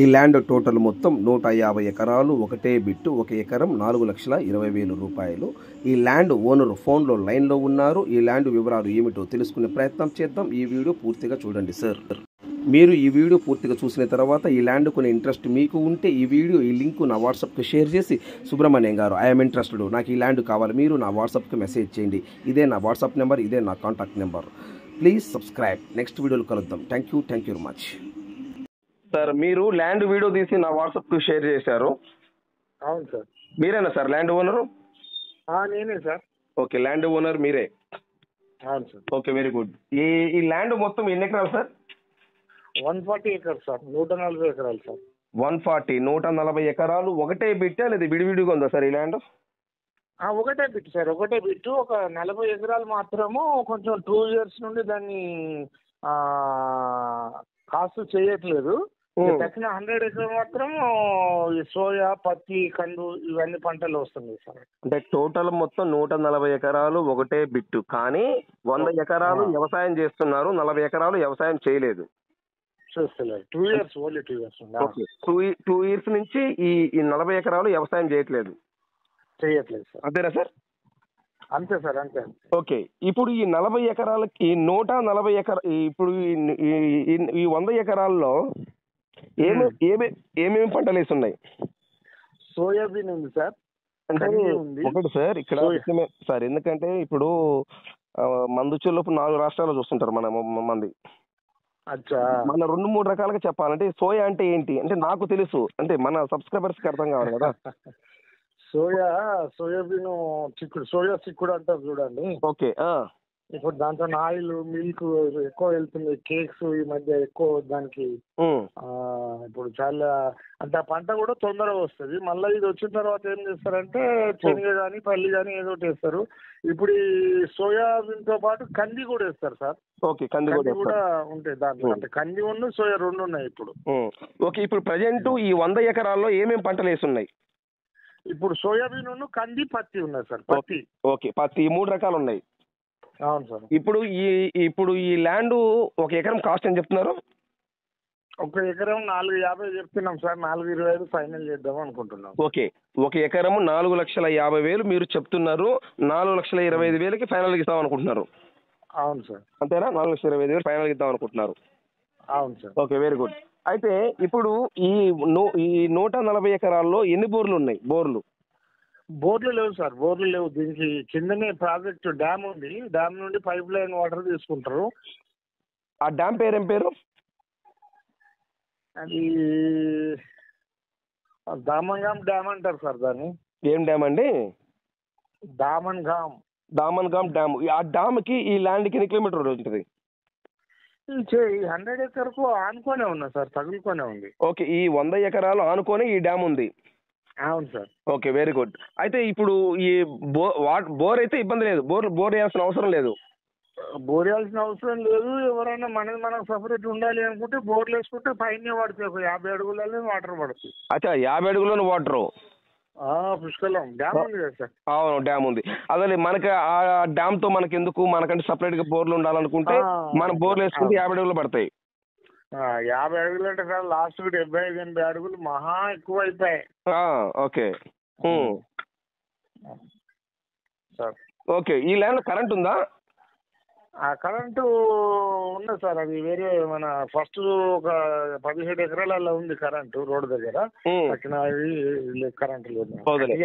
ఈ land total మొత్తం 150 ఎకరాలు, ఒకటే బిట్టు, 1 ఎకరం 4,20,000 రూపాయలు. ఈ ల్యాండ్ ఓనర్ ఫోన్లో లైన్లో ఉన్నారు. ఈ ల్యాండ్ వివరాలు ఏమిటో తెలుసుకునే ప్రయత్నం చేద్దాం. ఈ వీడియో పూర్తిగా చూడండి సార్. మీరు ఈ వీడియో పూర్తిగా చూసిన తర్వాత ఈ ల్యాండ్ కొనే ఇంట్రెస్ట్ మీకు ఉంటే ఈ వీడియో ఈ లింక్ నా వాట్సాప్కి షేర్ చేసి, సుబ్రహ్మణ్యం గారు ఐఎమ్ ఇంట్రెస్టెడ్, నాకు ఈ ల్యాండ్ కావాలి, మీరు నా వాట్సాప్కి మెసేజ్ చేయండి. ఇదే నా వాట్సాప్ నెంబర్, ఇదే నా contact number. Please subscribe. Next వీడియోలో కలుద్దాం. Thank you very much. Sir, మీరు ల్యాండ్ వీడియో తీసి నా వాట్సాప్కి షేర్ చేశారు. అవును సార్. మీరేనా సార్ ల్యాండ్ ఓనరు? నేనే సార్. ఓకే, ల్యాండ్ ఓనర్ మీరే. అవును సార్. Okay, very good. ఈ ల్యాండ్ మొత్తం ఎన్ని ఎకరాలు సార్? 140 acres sir. 140 ఎకరాలు సార్. 140 ఎకరాలు. ఒకటే బిట్టా లేదా విడివిడిగా ఉందా సార్ ఈ ల్యాండ్? ఒకటే బిట్ సార్, ఒకటే బిట్టు. ఒక 40 ఎకరాలు మాత్రము కొంచెం 2 years నుండి దాన్ని కాస్ట్ చేయట్లేదు. తక్కిన 100 ఎకరాలు మాత్రం ఈ సోయా, పత్తి, కందు ఇవన్నీ పంటలు వస్తున్నాయి సార్. అంటే టోటల్ మొత్తం 140 ఎకరాలు ఒకటే బిట్టు, కానీ 100 ఎకరాలు వ్యవసాయం చేస్తున్నారు, 40 ఎకరాలు వ్యవసాయం చేయలేదు. చూస్తలేదు. 2 years, only 2 years. Okay, 2 years నుంచి ఈ 40 ఎకరాలు వ్యవసాయం చేయట్లేదు. చేయట్లేదు సార్. అంతేనా సార్? అంతే సార్, అంతే. ఓకే, ఇప్పుడు ఈ 40 ఎకరాలకి 140 ఇప్పుడు ఈ 100 ఎకరాల్లో ఏమేమి పంటలు వేసి ఉన్నాయి? సోయాబీన్ ఉంది సార్. అంటే ఒకటి సార్, ఇక్కడ విషయమే సార్, ఎందుకంటే ఇప్పుడు మందుచూర్లోపు 4 రాష్ట్రాల్లో చూస్తుంటారు మంది. మన 2-3 రకాలుగా చెప్పాలంటే సోయా అంటే ఏంటి అంటే నాకు తెలుసు, అంటే మన సబ్స్క్రైబర్స్కి అర్థం కావాలి కదా. సోయాబీన్ చిక్కుడు, సోయా చిక్కుడు అంటారు చూడండి. ఓకే. ఇప్పుడు దాంతో ఆయిల్, మిల్క్ ఎక్కువ వెళ్తుంది. కేక్స్ ఈ మధ్య ఎక్కువ దానికి ఇప్పుడు చాలా అంటే ఆ పంట కూడా తొందరగా వస్తుంది. మళ్ళీ ఇది వచ్చిన తర్వాత ఏం చేస్తారంటే శనగ కానీ పల్లి కానీ ఏదో ఒకటి వేస్తారు. ఇప్పుడు ఈ సోయాబీన్ తో పాటు కంది కూడా వేస్తారు సార్. ఓకే, కంది కూడా ఉంటాయి దాంట్లో. అంటే కంది ఉన్న సోయా 2 ఉన్నాయి ఇప్పుడు. ఓకే, ఇప్పుడు ప్రజెంట్ ఈ 100 ఎకరాల్లో ఏమేమి పంటలు వేసి ఉన్నాయి? ఇప్పుడు సోయాబీన్, కంది, పత్తి ఉన్నాయి సార్. పత్తి. ఓకే, పత్తి, ఈ 3 రకాలు ఉన్నాయి. అవును సార్. ఇప్పుడు ఈ ల్యాండ్ 1 ఎకరం కాస్ట్ అని చెప్తున్నారు? 1 ఎకరం 450 చెప్తున్నాం సార్. 425 ఫైనల్ చేద్దాం అనుకుంటున్నాం. ఓకే, 1 ఎకరం 4,50,000 మీరు చెప్తున్నారు. 4,25,000కి ఫైనల్ ఇద్దాం అనుకుంటున్నారు? అవును సార్. అంతేనా? 4,25,000 ఫైనల్ ఇద్దాం అనుకుంటున్నారు. అవును సార్. Okay, very good. అయితే ఇప్పుడు ఈ 140 ఎకరాల్లో ఎన్ని బోర్లు ఉన్నాయి? బోర్లు లేవు సార్, బోర్లు లేవు. దీనికి కిందనే ప్రాజెక్ట్ డ్యామ్ ఉంది. డ్యామ్ నుండి పైప్ లైన్ వాటర్ తీసుకుంటారు. ఆ డ్యామ్ పేరేం పేరు? అది దామన్గామ్ డ్యామ్ అంటారు సార్ దాన్ని. ఏం డ్యామ్ అండి? దామన్గామ్ డ్యామ్. ఆ డ్యామ్కి ఈ ల్యాండ్కి ఎన్ని కిలోమీటర్ ఉంటుంది? 100 ఎకర్కు ఆనుకోనే ఉన్నా సార్, తగులుకొనే ఉంది. ఓకే, ఈ 100 ఎకరాలు ఆనుకొని ఈ డ్యామ్ ఉంది. అవును సార్. Okay, very good. అయితే ఇప్పుడు ఈ బోర్ అయితే ఇబ్బంది లేదు, బోర్ వేయాల్సిన అవసరం లేదు. బోర్ వేయాల్సిన అవసరం లేదు. ఎవరైనా మనకు సపరేట్ ఉండాలి అనుకుంటే బోర్లు వేసుకుంటే పైన పడుతుంది. ఒక 50 అడుగులలో వాటర్ పడుతుంది. అచ్చా, 50 అడుగులను వాటర్? పుష్కలం. డ్యామ్ ఉంది కదా సార్. అవును, డ్యామ్ ఉంది. అదే మనకి ఆ డ్యామ్ తో మనకి ఎందుకు, మనకంటే సపరేట్ గా బోర్లు ఉండాలనుకుంటే మనం బోర్లు వేసుకుంటే 50 అడుగులు పడతాయి. 50 అడుగులు అంటే సార్ లాస్ట్ 75-80 అడుగులు మహా ఎక్కువ అయిపోయాయి. Okay sir. ఓకే, ఈ ల్యాండ్ లో కరెంట్ ఉందా? కరెంటు ఉన్నది సార్. అది వేరే మన ఫస్ట్ ఒక 17 ఎకరాలలో ఉంది కరెంటు రోడ్డు దగ్గర. తక్కిన కరెంటు లేదు.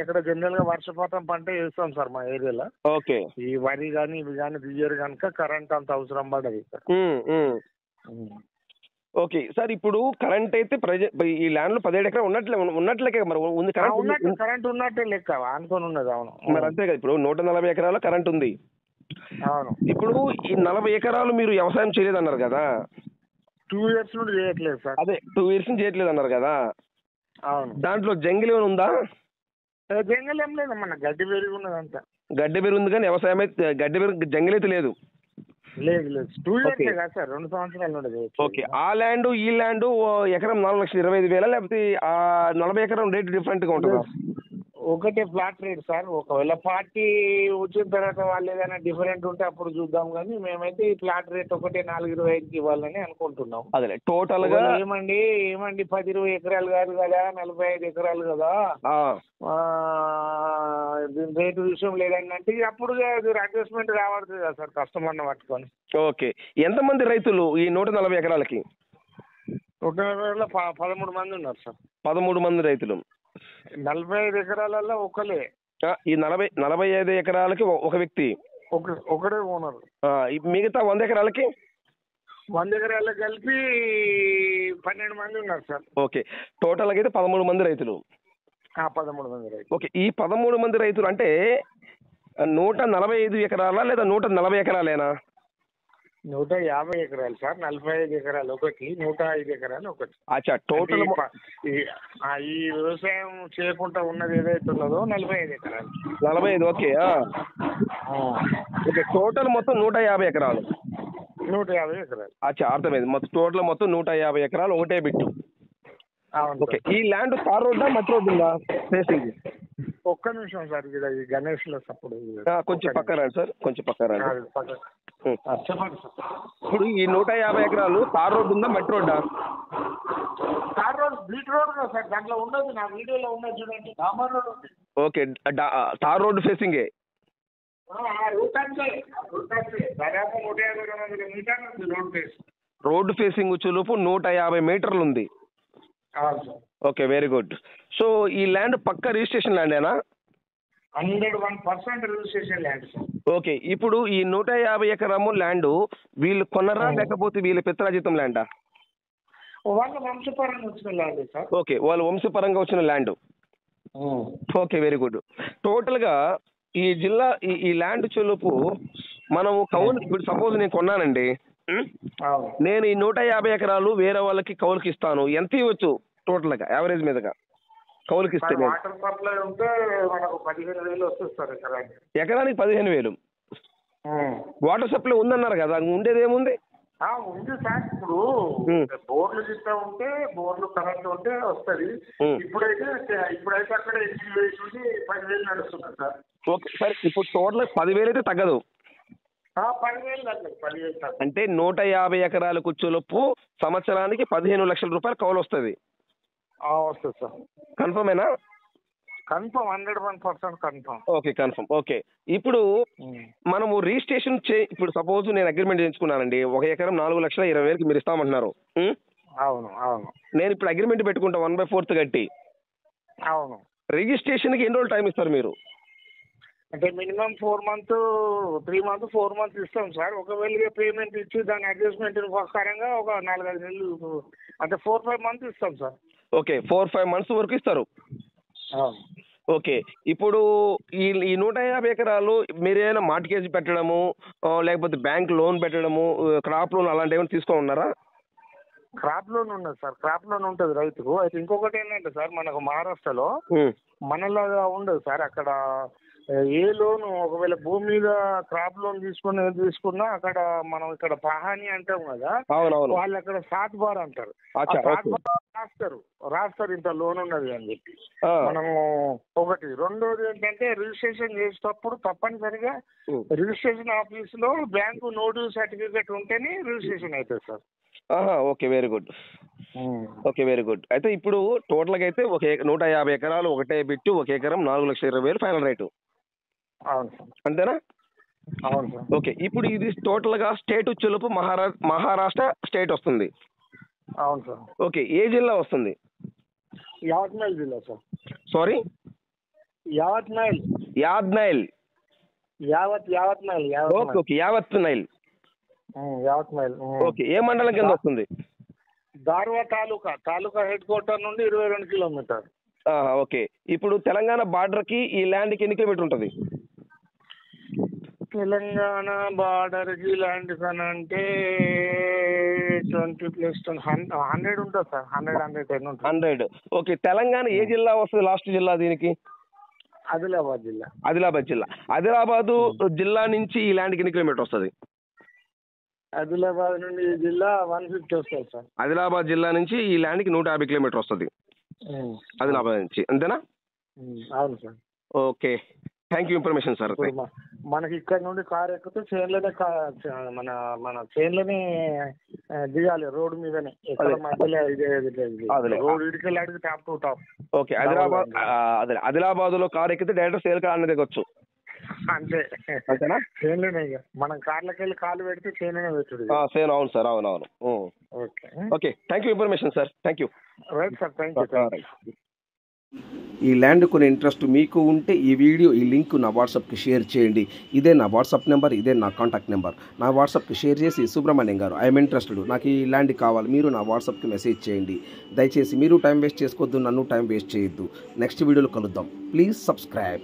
ఇక్కడ జనరల్ గా వర్షపాతం పంట వేస్తాం సార్ మా ఏరియాలో. ఓకే, ఈ వరి కానీ ఇవి కానీ తీయరు కనుక కరెంట్ అంత అవసరం పడదు. ఓకే సార్, ఇప్పుడు కరెంట్ అయితే ఈ ల్యాండ్ లో 17 ఎకరాలు ఉన్నట్లే మరి ఉంది కరెంట్ ఉన్నట్టే లెక్క, అనుకొని ఉన్నది. అవును, మరి అంతే కదా. ఇప్పుడు 140 ఎకరాల కరెంట్ ఉంది. అవును. ఇప్పుడు ఈ 40 ఎకరాలు మీరు వ్యవసాయం చేయలేదన్నారు కదా. 2 years నుండి చేయట్లేదు సార్. అదే 2 years నుంచి చేయట్లేదు అన్నారు కదా. అవును. దాంట్లో జంగిల్ ఏమైనా ఉందా? జంగిల్ ఏం లేదు, మన గడ్డి పెరిగి ఉన్నది అంతా. గడ్డి పెరిగి ఉంది కానీ వ్యవసాయం అయితే జంగిల్ అయితే లేదు. లేదు 2 years కదా సార్, 2 సంవత్సరాల నుండి. ఓకే, ఆ ల్యాండ్ ఈ ల్యాండ్ ఎకరం 4,25,000 లేకపోతే ఆ 40 ఎకరం రేట్ డిఫరెంట్ గా ఉంటుందా? ఒకటే ఫ్లాట్ రేట్ సార్. ఒకవేళ పార్టీ వచ్చిన తర్వాత వాళ్ళు ఏదైనా డిఫరెంట్ ఉంటే అప్పుడు చూద్దాం, కానీ మేమైతే ఈ ఫ్లాట్ రేట్ ఒకటే 4.25కి ఇవ్వాలని అనుకుంటున్నాం. అదే టోటల్ గా ఏమండి 10-20 ఎకరాలు కాదు కదా, 45 ఎకరాలు కదా, దీని రేటు విషయం లేదంటే అప్పుడు అడ్జస్ట్మెంట్ కావడుతుంది కదా సార్ కస్టమర్ని పట్టుకొని. ఓకే, ఎంతమంది రైతులు ఈ 140 ఎకరాలకి? 13 మంది ఉన్నారు సార్. 13 మంది రైతులు. 45 ఎకరాలలో ఒకలే. ఈ 45 ఎకరాలకి ఒక వ్యక్తి, ఒకడే ఓనర్. మిగతా 100 ఎకరాలకి? 100 ఎకరాలకు కలిపి 12 మంది ఉన్నారు సార్. ఓకే, టోటల్ అయితే 13 మంది రైతులు. 13 మంది రైతులు. ఓకే, ఈ 13 మంది రైతులు అంటే 145 ఎకరాలా లేదా 140 ఎకరాలేనా? 150 ఎకరాలు సార్. 45 ఎకరాలు ఒకటి, 105 ఎకరాలు ఒకటి. అచ్చా, టోటల్ ఈ వ్యవసాయం చేయకుండా ఉన్నది ఏదైతే ఉన్నదో 45 ఎకరాలు. 45. ఓకే, ఓకే, టోటల్ మొత్తం 150 ఎకరాలు. 150 ఎకరాలు. అచ్చా, అర్థమైంది. మొత్తం 150 ఎకరాలు ఒకటే బిట్టు. ఓకే, ఈ ల్యాండ్ తార్ రోడ్డా మట్టి రోడ్డు ఉందా ఫేసింగ్? ఒక్క నిమిషం సార్, ఈ గణేష్ లో అప్పుడు కొంచెం పక్క రండి సార్, కొంచెం పక్క రండి. చెప్పండి సార్. ఇప్పుడు ఈ 150 ఎకరాలు తార్ రోడ్డు ఉందా మట్టి రోడ్డా? తార్ రోడ్, బీట్ రోడ్ కదా సార్. దాంట్లో ఉన్నది నా వీడియోలో ఉన్నది చూడండి, డామర్ రోడ్ ఉంది. ఓకే, తార్ రోడ్డు ఫేసింగే. దాదాపు 150 మీటర్లు ఉంది రోడ్ ఫేస్. రోడ్డు ఫేసింగ్ చులుపు 150 మీటర్లు ఉంది. Okay, very good. సో ఈ ల్యాండ్ పక్క రిజిస్ట్రేషన్ ల్యాండేనా? 101% రిజిస్ట్రేషన్ ల్యాండ్ సార్. ఓకే, ఇప్పుడు ఈ 150 ఎకరము ల్యాండ్ వీళ్ళు కొనరా లేకపోతే వీళ్ళ పిత్రాజితం ల్యాండా? వాళ్ళ వంశపరంగా వచ్చిన ల్యాండ్ సార్. ఓకే, వాళ్ళ వంశపరంగా వచ్చిన ల్యాండ్. Okay, very good. టోటల్గా ఈ జిల్లా ఈ ల్యాండ్ చెలుపు మనము కౌలు, ఇప్పుడు సపోజ్ నేను కొన్నానండి, నేను ఈ 150 ఎకరాలు వేరే వాళ్ళకి కౌలుకి ఇస్తాను, ఎంత ఇవ్వచ్చు టోటల్గా యావరేజ్ మీదగా కౌలుకి ఇస్తే? వాటర్ సప్లై ఉంటే మనకు 15,000 వస్తుంది సార్ ఎకరానికి. ఎకరానికి 15,000. వాటర్ సప్లై ఉందన్నారు కదా, ఉండేది ఏముంది? ఉంది సార్. ఇప్పుడు బోర్లు ఇస్తా ఉంటే, బోర్లు కరెంట్ ఉంటే వస్తుంది. ఇప్పుడైతే అక్కడ ఇంటికి వేసి 10,000 నడుస్తుంది సార్. ఓకే సార్, ఇప్పుడు టోటల్ 10,000 అయితే తగ్గదు. 10,000 తగ్గదు, 10,000 తగ్గదు. అంటే 150 ఎకరాల కూర్చోలొప్పు సంవత్సరానికి 15 లక్షల రూపాయలు కౌలు వస్తుంది. వస్తుంది సార్. కన్ఫర్మేనా? Confirm, 101% confirm. Okay, confirm. Okay, ఇప్పుడు మనము రిజిస్ట్రేషన్ ఇప్పుడు సపోజ్ నేను అగ్రిమెంట్ చేయించుకున్నానండి, 1 ఎకరం 4,20,000 మీరు ఇస్తామంటున్నారు. అవును అవును. నేను ఇప్పుడు అగ్రిమెంట్ పెట్టుకుంటా 1/4 కట్టి. అవును. రిజిస్ట్రేషన్కి ఎన్ని రోజులు టైం ఇస్తారు మీరు? అంటే మినిమం 4 months, 3 months, 4 months ఇస్తాం సార్. ఒకవేళ పేమెంట్ ఇచ్చి దాని అడ్జస్ట్మెంట్ ప్రకారంగా ఒక 4-5 నెలలు, అంటే 4-5 months ఇస్తాం సార్. ఓకే, 4-5 months వరకు ఇస్తారు. ఓకే, ఇప్పుడు ఈ 150 ఎకరాలు మీరు ఏమైనా మార్ట్గేజ్ పెట్టడము లేకపోతే బ్యాంక్ లోన్ పెట్టడము, క్రాప్ లోన్ అలాంటి ఏమైనా తీసుకొని ఉన్నారా? క్రాప్ లోన్ ఉన్నది సార్. క్రాప్ లోన్ ఉంటుంది రైతుకు. అయితే ఇంకొకటి ఏంటంటే సార్, మనకు మహారాష్ట్రలో మనలాగా ఉండదు సార్. అక్కడ ఏ లోన్, ఒకవేళ భూమి మీద క్రాప్ లోన్ తీసుకున్నా అక్కడ మనం ఇక్కడ పహాని అంటాం కదా, వాళ్ళు అక్కడ 7 బార్ అంటారు. రాస్తారు ఇంత లోన్ ఉన్నది అని చెప్పి. మనము ఒకటి. రెండోది ఏంటంటే రిజిస్ట్రేషన్ చేసేటప్పుడు తప్పనిసరిగా రిజిస్ట్రేషన్ ఆఫీస్ లో బ్యాంకు నోటు సర్టిఫికేట్ ఉంటేనే రిజిస్ట్రేషన్ అవుతుంది sir. Okay, very good. Okay, very good. అయితే ఇప్పుడు టోటల్గా అయితే 150 ఎకరాలు ఒకటే బిట్టు, 1 ఎకరం 4,20,000 ఫైనల్ రేటు. అవును సార్. అంతేనా? అవును సార్. ఓకే, ఇప్పుడు ఇది టోటల్గా స్టేట్ వచ్చేలోపు మహారాష్ట్ర స్టేట్ వస్తుంది. అవును సార్. ఓకే, ఏ జిల్లా వస్తుంది? యావత్మల్ జిల్లా సార్. సారీ, యావత్మల్. యాద్నైల్. యావత్మల్. ఓకే, యావత్నైల్. ఓకే, ఏ మండలం కింద వస్తుంది? దార్వా తాలూకా హెడ్ క్వార్టర్ నుండి 22 కిలోమీటర్. ఓకే, ఇప్పుడు తెలంగాణ బార్డర్కి ఈ ల్యాండ్కి ఎన్ని కిలోమీటర్ ఉంటుంది? తెలంగాణ బార్డర్కి ల్యాండ్ అంటే 20 + 100 ఉంటుంది సార్. 110 ఉంటుంది. 100. ఓకే, తెలంగాణ ఏ జిల్లా వస్తుంది లాస్ట్ జిల్లా దీనికి? ఆదిలాబాద్ జిల్లా. ఆదిలాబాద్ జిల్లా. ఆదిలాబాద్ జిల్లా నుంచి ఈ ల్యాండ్కి ఎన్ని కిలోమీటర్ వస్తుంది? ఆదిలాబాద్ నుండి ఈ జిల్లా 150 వస్తుంది సార్. ఆదిలాబాద్ జిల్లా నుంచి ఈ ల్యాండ్కి 150 కిలోమీటర్ వస్తుంది ఆదిలాబాద్ నుంచి. అంతేనా? అవును sir. Okay, thank you information sir. ఇప్పుడు మనకి ఇక్కడ నుండి కార్ ఎక్కితే చేన్లోనే మన మన చేన్లోనే దిగాలి, రోడ్డు మీదనే, ఎక్కడ మధ్యలో రోడ్ ఇడికెళ్ళి అడిగి top to top. Okay, Adilabad లో కార్ ఎక్కితే డైరెక్ట్ సేల్ కార్ అనేది దిగొచ్చు అంతే. అంతేనా? చేన్లోనే ఇక మనం కార్లకి వెళ్ళి కాలు పెడితే చేన్లోనే పెట్టుడు. సేల్. అవును సార్, అవునవును. Okay okay, thank you information sir. Thank you. Right sir, thank you. ఈ ల్యాండ్ కొనే ఇంట్రెస్ట్ మీకు ఉంటే ఈ వీడియో ఈ లింక్ నా వాట్సాప్కి షేర్ చేయండి. ఇదే నా వాట్సాప్ నెంబర్, ఇదే నా కాంటాక్ట్ నెంబర్. నా వాట్సాప్కి షేర్ చేసి సుబ్రహ్మణ్యం గారు ఐఎమ్ ఇంట్రెస్టెడ్, నాకు ఈ ల్యాండ్ కావాలి, మీరు నా వాట్సాప్కి మెసేజ్ చేయండి. దయచేసి మీరు టైం వేస్ట్ చేసుకోవద్దు, నన్ను టైం వేస్ట్ చేయొద్దు. నెక్స్ట్ వీడియోలో కలుద్దాం. Please subscribe.